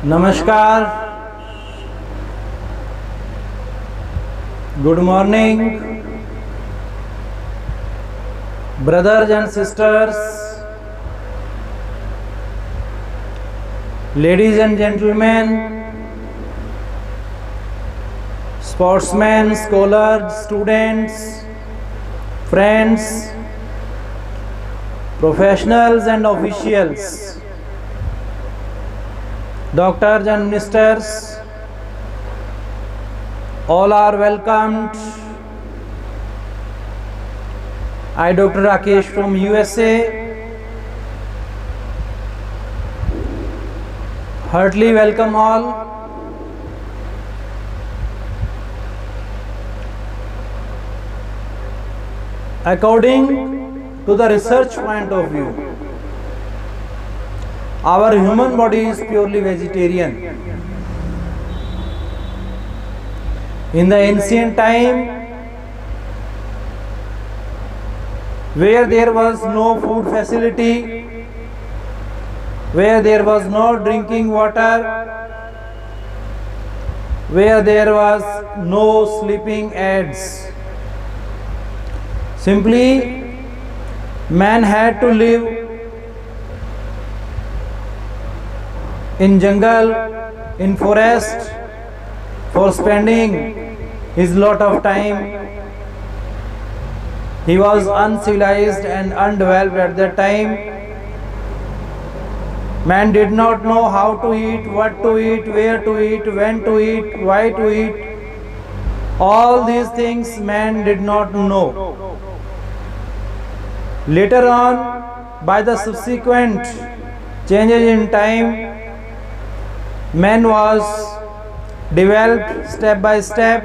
Namaskar, good morning, brothers and sisters, ladies and gentlemen, sportsmen, scholars, students, friends, professionals and officials, doctors and ministers, all are welcomed. I, Dr. Rakesh from USA, heartily welcome all. According to the research point of view, our human body is purely vegetarian. In the ancient time, where there was no food facility, where there was no drinking water, where there was no sleeping aids, simply man had to live in jungle, in forest, for spending his lot of time. He was uncivilized and undeveloped at that time. Man did not know how to eat, what to eat, where to eat, when to eat, why to eat. All these things man did not know. Later on, by the subsequent changes in time, man was developed step by step,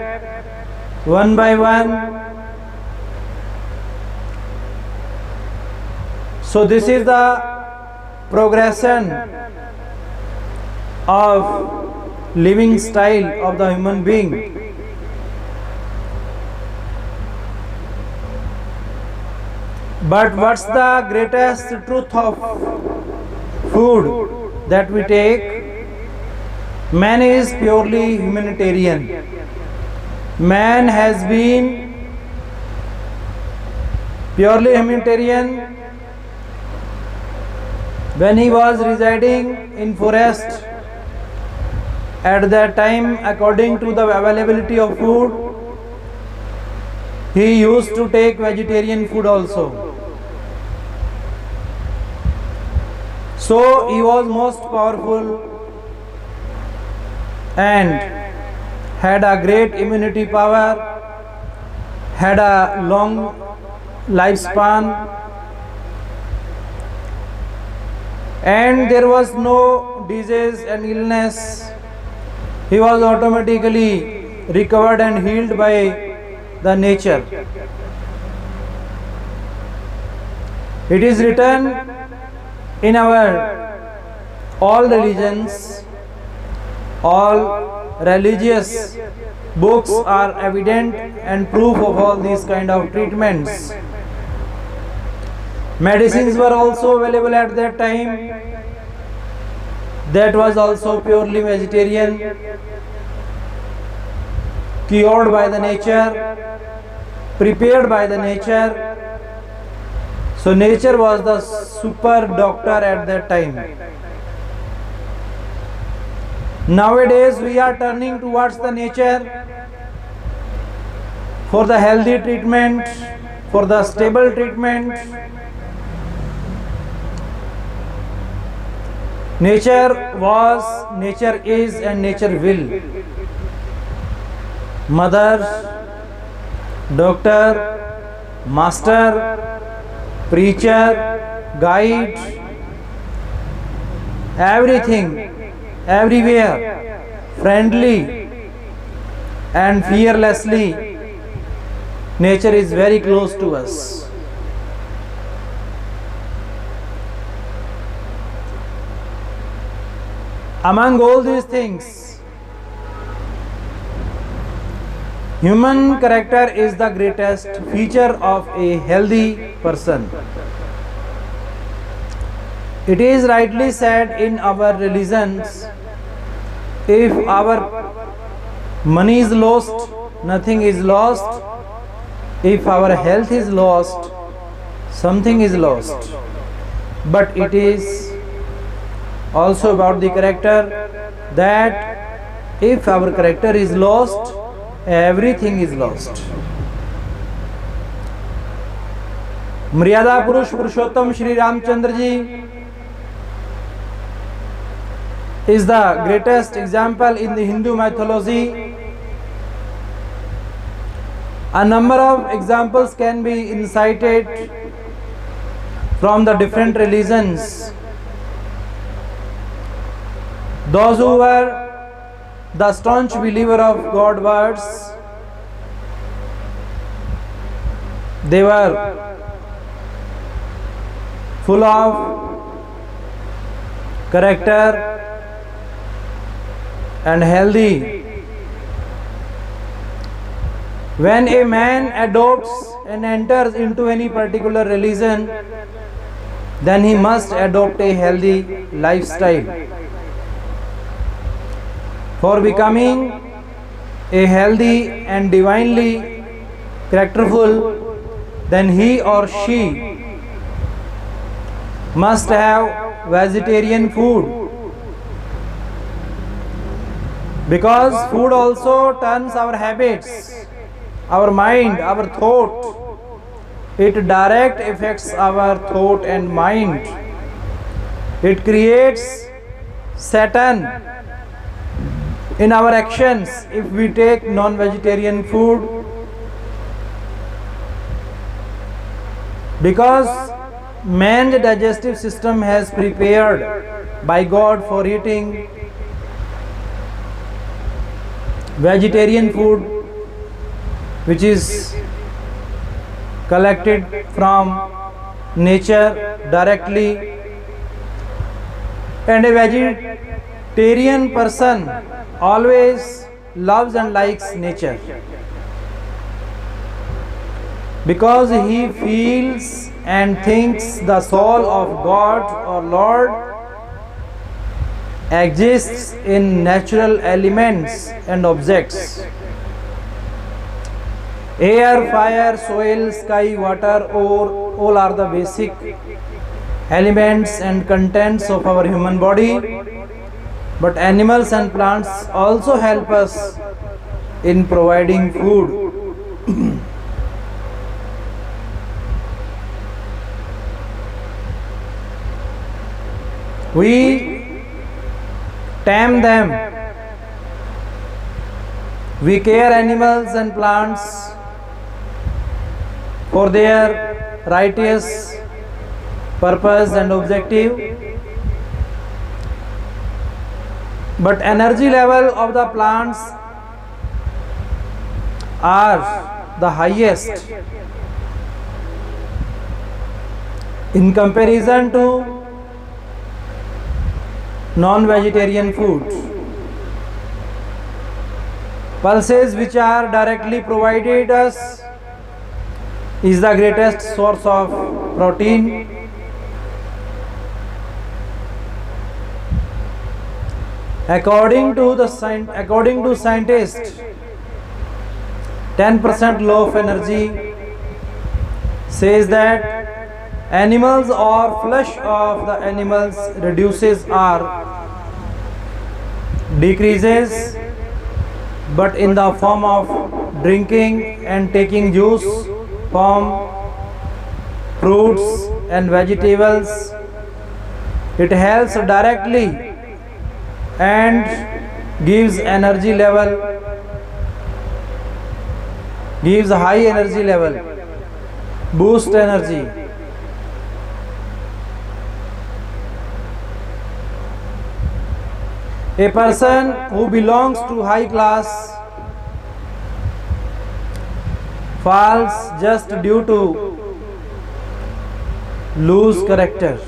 one by one. So this is the progression of living style of the human being. But what's the greatest truth of food that we take? Man is purely humanitarian. Man has been purely humanitarian when he was residing in forest. At that time, according to the availability of food, he used to take vegetarian food also. So he was most powerful and had a great immunity power, had a long lifespan, and there was no disease and illness. He was automatically recovered and healed by the nature. It is written in our all religions, all religious books are evident and proof of all these kind of treatments. Medicines were also available at that time. That was also purely vegetarian, cured by the nature, prepared by the nature. So nature was the super doctor at that time. Nowadays we are turning towards the nature for the healthy treatment, for the stable treatment. Nature was, nature is, and nature will. Mother, doctor, master, preacher, guide, everything, everywhere, friendly and fearlessly, nature is very close to us. Among all these things, human character is the greatest feature of a healthy person. It is rightly said in our religions If our money is lost, nothing is lost. If our health is lost, something is lost. But it is also about the character, that if our character is lost, everything is lost. मर्यादा पुरुष पुरुषोत्तम Shri Ramchandra ji is the greatest example in the Hindu mythology. A number of examples can be incited from the different religions. Those who were the staunch believer of God words, they were full of character and healthy. When a man adopts and enters into any particular religion, then he must adopt a healthy lifestyle. For becoming a healthy and divinely characterful, then he or she must have vegetarian food. Because food also turns our habits, our mind, our thought. It direct affects our thought and mind. It creates Satan in our actions if we take non-vegetarian food. Because man's digestive system has prepared by God for eating vegetarian food, which is collected from nature directly, and a vegetarian person always loves and likes nature because he feels and thinks the soul of God or Lord exists in natural elements and objects. Air, fire, soil, sky, water, all are the basic elements and contents of our human body. But animals and plants also help us in providing food. We tame them. We care animals and plants for their righteous purpose and objective. But energy level of the plants are the highest in comparison to non-vegetarian food. Pulses which are directly provided us is the greatest source of protein. According to scientists, 10% low of energy says that animals or flesh of the animals reduces or decreases, but in the form of drinking and taking juice from fruits and vegetables, it helps directly and gives energy level, gives high energy level, boost energy. A person who belongs to high class falls just due to loose character.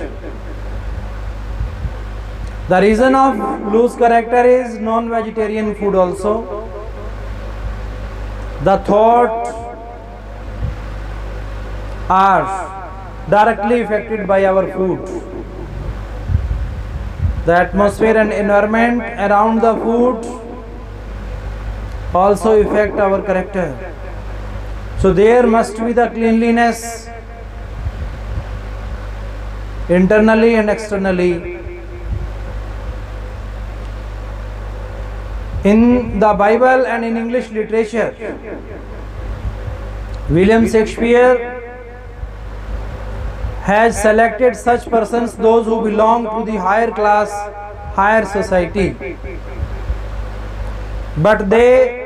The reason of loose character is non-vegetarian food also. The thought are directly affected by our food. The atmosphere and environment around the food also affect our character. So there must be the cleanliness internally and externally. In the Bible and in English literature, William Shakespeare has selected such persons, those who belong to the higher class, higher society, but they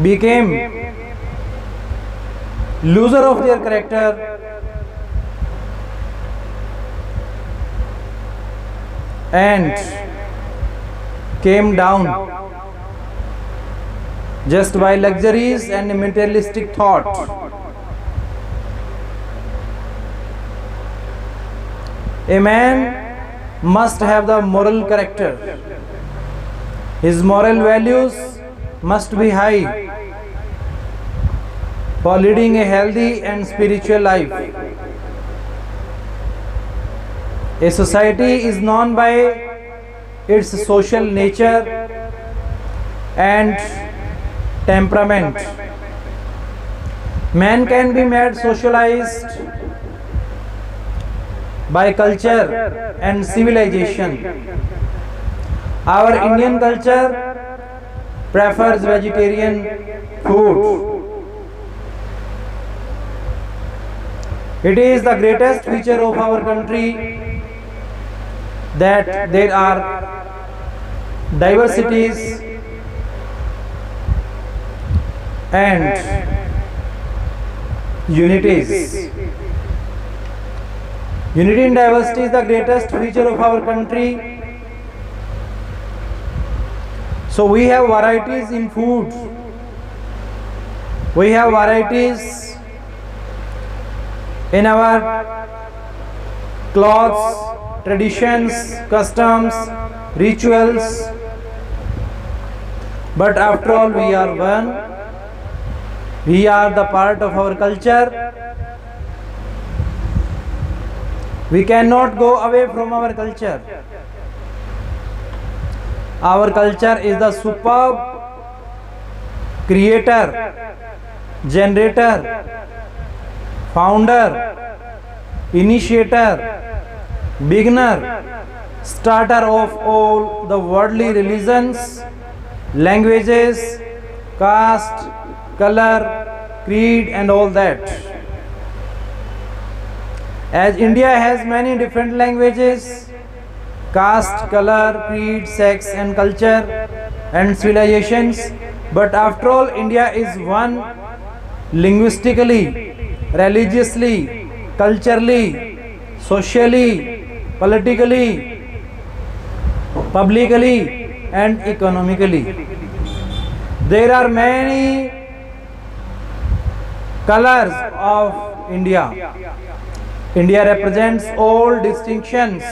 became loser of their character and came down just by luxuries and materialistic thought. A man must have the moral character. His moral values must be high for leading a healthy and spiritual life. A society is known by its social nature and temperament. Man can be made socialized by culture and civilization. Our Indian culture prefers vegetarian food. It is the greatest feature of our country that there are diversities and unities. Unity in diversity is the greatest feature of our country. So we have varieties in food. We have varieties in our clothes, traditions, customs, rituals. But after all, we are one. We are the part of our culture. We cannot go away from our culture. Our culture is the superb creator, generator, founder, initiator, beginner, starter of all the worldly religions, languages, caste, color, creed and all that. As India has many different languages, caste, color, creed, sex and culture and civilizations, but after all India is one linguistically, religiously, culturally, socially, politically, publicly and economically. There are many colors of India. India represents all distinctions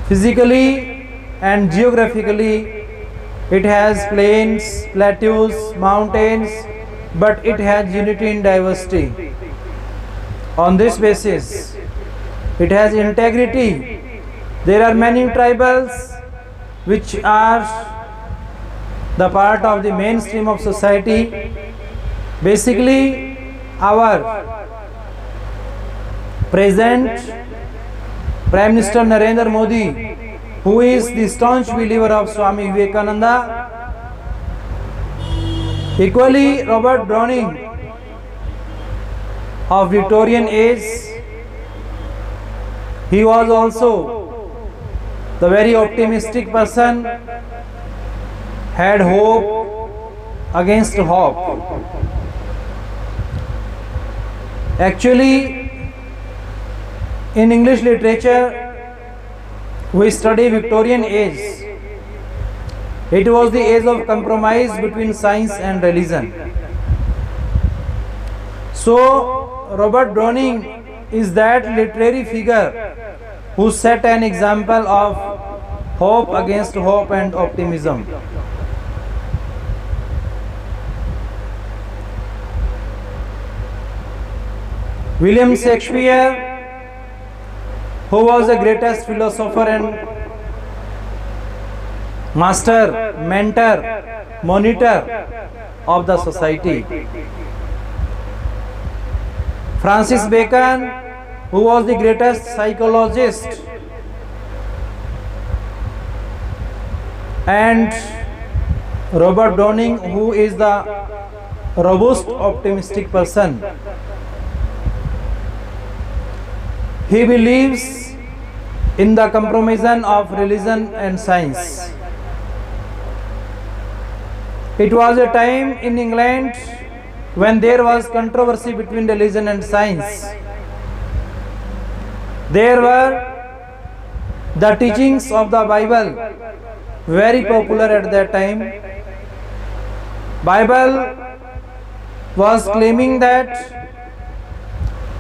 physically and geographically. It has plains, plateaus, mountains, but it has unity in diversity. On this basis, it has integrity. There are many tribals which are the part of the mainstream of society. Basically, our present Prime Minister Narendra Modi, who is the staunch believer of Swami Vivekananda, equally Robert Browning of Victorian age, he was also the very optimistic person, had hope against hope. Actually, in English literature, we study Victorian age. It was the age of compromise between science and religion. So, Robert Browning is that literary figure who set an example of hope against hope and optimism. William Shakespeare, who was the greatest philosopher and master, mentor, monitor of the society. Francis Bacon, who was the greatest psychologist, and Robert Browning, who is the robust, optimistic person. He believes in the compromise of religion and science. It was a time in England when there was controversy between religion and science. There were the teachings of the Bible, very popular at that time. Bible was claiming that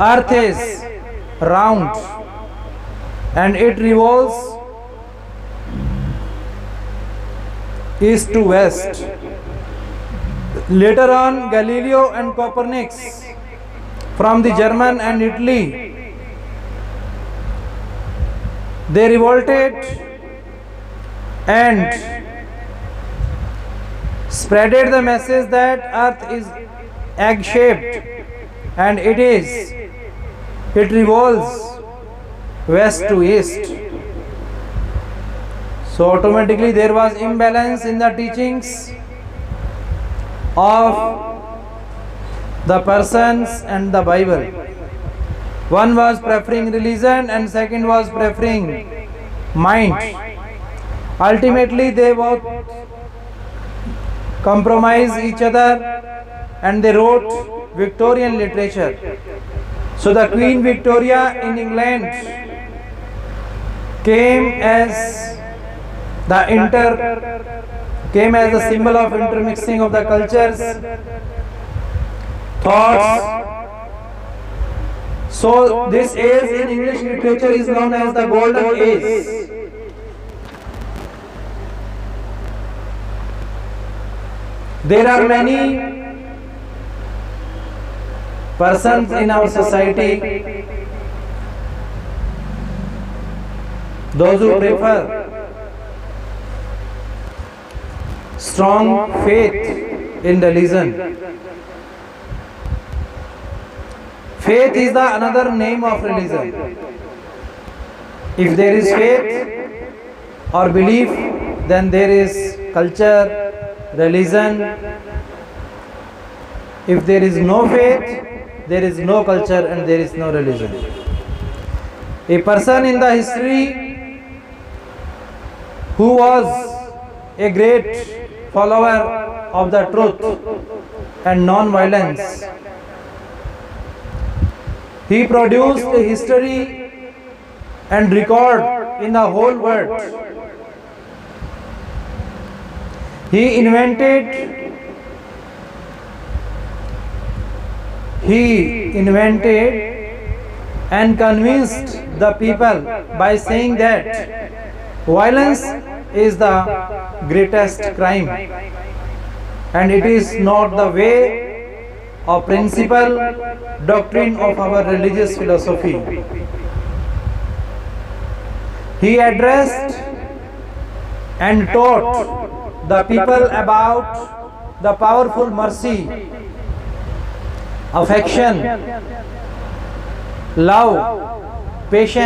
earth is round and it revolves east to west. Later on, Galileo and Copernicus from the German and Italy, they revolted and spreaded the message that earth is egg-shaped and it revolves west to east. So automatically there was imbalance in the teachings of the persons and the Bible. One was preferring religion and second was preferring mind. Ultimately they both compromised each other and they wrote Victorian literature. So the Queen Victoria in England came as the symbol of intermixing of the cultures, thoughts. So this age in English literature is known as the Golden Age. There are many persons in our society, those who prefer strong faith in religion. Faith is the another name of religion. If there is faith or belief, then there is culture, religion. If there is no faith, there is no culture and there is no religion. A person in the history who was a great follower of the truth and non-violence, he produced a history and record in the whole world. He invented and convinced the people by saying that violence is the greatest crime and it is not the way or principle, doctrine of our religious philosophy. He addressed and taught the people about the powerful mercy, affection, love, patience,